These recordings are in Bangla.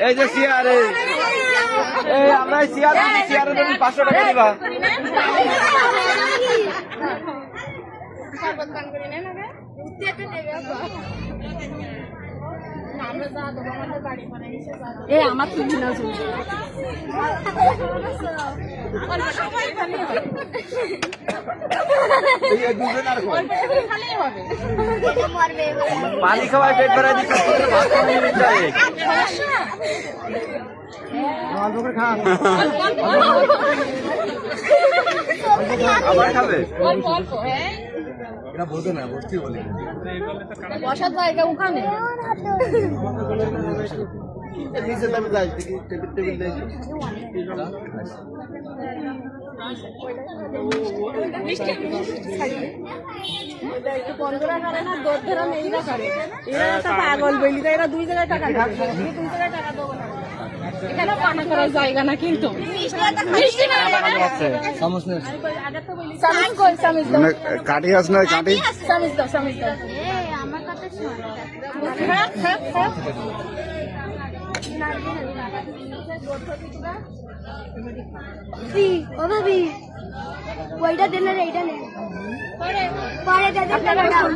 এই যে চেয়ারে এই আমরা চেয়ারের জন্য 500 টাকা দিবা। আমার তো দিনা চলছে পানি খাওয়ায় পেট ভরাই দিচ্ছে। আবার খাবে এটা বলতে না বলতে বলি বসার জায়গা ওখানে নিচে দামে যাই টেবিল দেয় একটু বন্ধুরা করে না দোর ধরা মেয়েরা করে এরা একটা পাগল বলি এরা 2 জায়গায় টাকা দেবে 2 জায়গায় টাকা দেবো না এখানে পানা করার জায়গা না কিন্তু মিষ্টি না সমস্যা নেই সামিজ কই সামিজ দাও কাটি আস না কাটি সামিজ দাও আমার কথা শোন ও ভাবি ওইটা দেন না এইটা নেন পরে দাদা টাকাটা দাও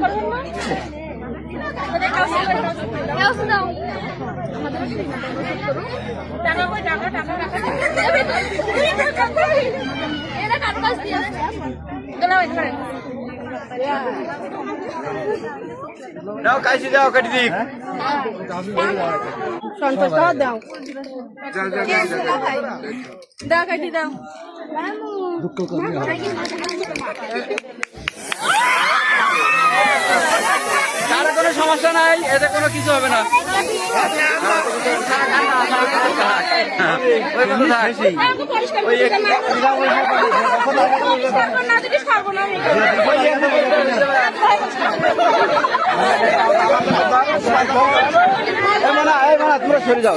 দাও কাইছি দাও কাটি দিক সন্তোষ দাও দাও দাও কাটি দাও তার কোনো সমস্যা নাই, এতে কোনো কিছু হবে না। ওই বন্ধু থাক ওই তোমরা সরে যাও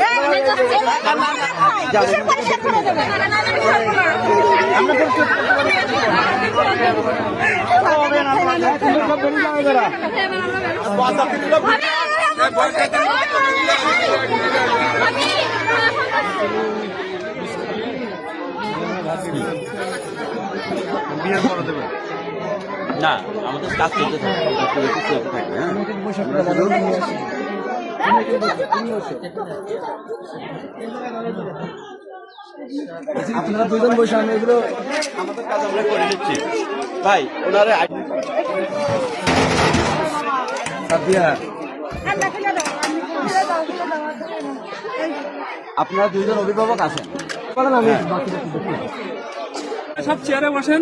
না আমাদের কাজ করতে থাকবে। আপনারা দুজন বসে আমি এগুলো আমাদের কাজ আমরা করে নিচ্ছি ভাই। ওনারা আপনারা দুইজন অভিভাবক আছেন, সব চেয়ারে বসেন।